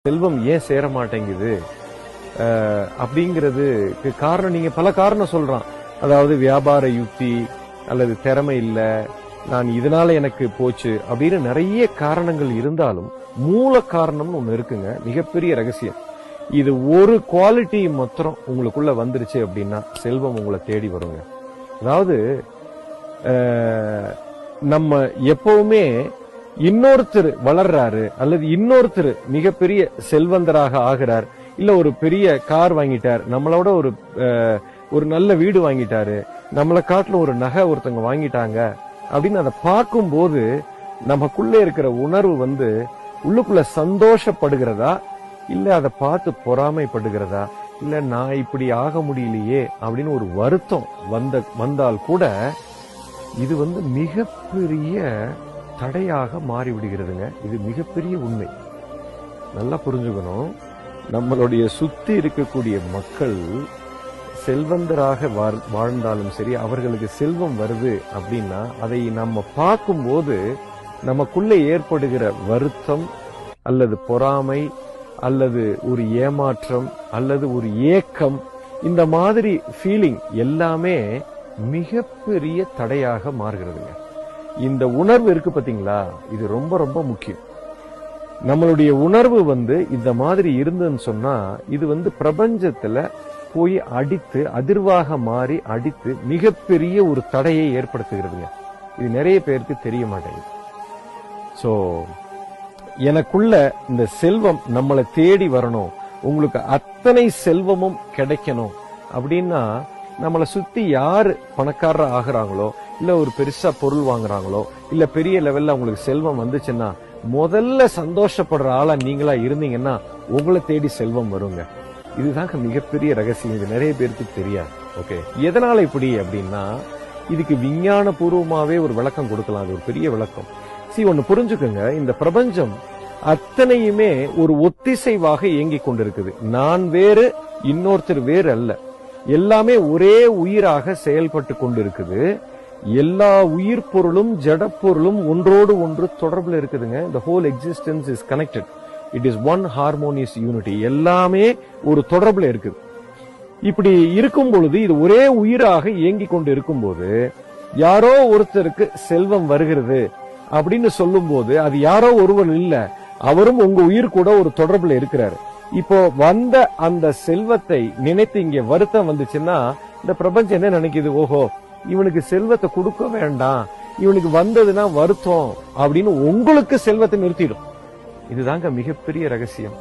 செல்வம் ஏன் சேர மாட்டேங்குது அப்படிங்கிறதுக்கு காரணம் நீங்க பல காரணம் சொல்றான். அதாவது வியாபார யுக்தி அல்லது திறமை இல்ல, நான் இதனால எனக்கு போச்சு அப்படின்னு நிறைய காரணங்கள் இருந்தாலும் மூல காரணம்னு ஒண்ணு இருக்குங்க, மிகப்பெரிய ரகசியம். இது ஒரு குவாலிட்டி மாத்திரம் உங்களுக்குள்ள வந்துருச்சு அப்படின்னா செல்வம் உங்களை தேடி வருங்க. அதாவது நம்ம எப்பவுமே இன்னொருத்தர் வளர்றாரு அல்லது இன்னொருத்தர் மிகப்பெரிய செல்வந்தராக ஆகிறார், இல்ல ஒரு பெரிய கார் வாங்கிட்டார், நம்மளோட ஒரு நல்ல வீடு வாங்கிட்டாரு, நம்மளை காட்டுல ஒரு நகை ஒருத்தவங்க வாங்கிட்டாங்க அப்படின்னு அதை பார்க்கும்போது நமக்குள்ள இருக்கிற உணர்வு உள்ளுக்குள்ள சந்தோஷப்படுகிறதா, இல்ல அதை பார்த்து பொறாமைப்படுகிறதா, இல்ல நான் இப்படி ஆக முடியலையே அப்படின்னு ஒரு வருத்தம் வந்தால் கூட இது மிகப்பெரிய தடையாக மாறிவிடுகிறதுங்க. இது மிகப்பெரிய உண்மை, நல்லா புரிஞ்சுக்கணும். நம்மளுடைய சுத்தி இருக்கக்கூடிய மக்கள் செல்வந்தராக வாழ்ந்தாலும் சரி, அவர்களுக்கு செல்வம் வருது அப்படின்னா அதை நம்ம பார்க்கும்போது நமக்குள்ள ஏற்படுகிற வருத்தம் அல்லது பொறாமை அல்லது ஒரு ஏமாற்றம் அல்லது ஒரு ஏக்கம், இந்த மாதிரி ஃபீலிங் எல்லாமே மிகப்பெரிய தடையாக மாறுகிறதுங்க. இந்த உணர்வு இருக்கு பாத்தீங்களா, இது ரொம்ப ரொம்ப முக்கியம். நம்மளுடைய உணர்வு இந்த மாதிரி இருந்துன்னு சொன்னா இது பிரபஞ்சத்துல போய் அடித்து அதிர்வாக மாறி அடித்து மிகப்பெரிய ஒரு தடையை ஏற்படுத்துகிறதுங்க. இது நிறைய பேருக்கு தெரிய மாட்டேங்குது. சோ எனக்குள்ள இந்த செல்வம் நம்மளை தேடி வரணும், உங்களுக்கு அத்தனை செல்வமும் கிடைக்கணும் அப்படின்னா நம்மளை சுத்தி யாரு பணக்காரர் ஆகுறாங்களோ, இல்ல ஒரு பெருசா பொருள் வாங்குறாங்களோ, இல்ல பெரிய லெவல்ல உங்களுக்கு செல்வம் வந்துச்சுன்னா முதல்ல சந்தோஷப்படுற ஆளா நீங்களா இருந்தீங்கன்னா உங்களை தேடி செல்வம் வருங்க. இதுதாங்க மிகப்பெரிய ரகசியம். இது நிறைய பேருக்கு தெரியாது. ஓகே, எதனால இப்படி அப்படின்னா இதுக்கு விஞ்ஞான பூர்வமாவே ஒரு விளக்கம் கொடுக்கலாம். அது ஒரு பெரிய விளக்கம். ஒன்னு புரிஞ்சுக்கோங்க, இந்த பிரபஞ்சம் அத்தனையுமே ஒரு ஒத்திசைவாக இயங்கிக் கொண்டிருக்குது. நான் வேறு, இன்னொருத்தர் வேறு அல்ல, எல்லாமே ஒரே உயிராக செயல்பட்டு கொண்டிருக்குது. எல்லா உயிர் பொருளும் ஜட பொருளும் ஒன்றோடு ஒன்று தொடர்புல இருக்குதுங்க. the whole existence is connected, it is one harmonious unity. எல்லாமே ஒரு தொடர்புல இருக்குது. இப்படி இருக்கும் பொழுது, இது ஒரே உயிராக இயங்கி கொண்டு இருக்கும் போது யாரோ ஒருத்தருக்கு செல்வம் வருகிறது அப்படின்னு சொல்லும் போது அது யாரோ ஒருவர் இல்ல, அவரும் உங்க உயிர் கூட ஒரு தொடர்புல இருக்கிறாரு. இப்போ வந்த அந்த செல்வத்தை நினைத்து இங்க வருத்தம் வந்துச்சுன்னா இந்த பிரபஞ்சம் என்ன நினைக்குது, ஓஹோ இவனுக்கு செல்வத்தை கொடுக்க வேண்டாம், இவனுக்கு வந்ததுன்னா வருத்தம் அப்படின்னு உங்களுக்கு செல்வத்தை நிறுத்திடும். இதுதாங்க மிகப்பெரிய ரகசியம்.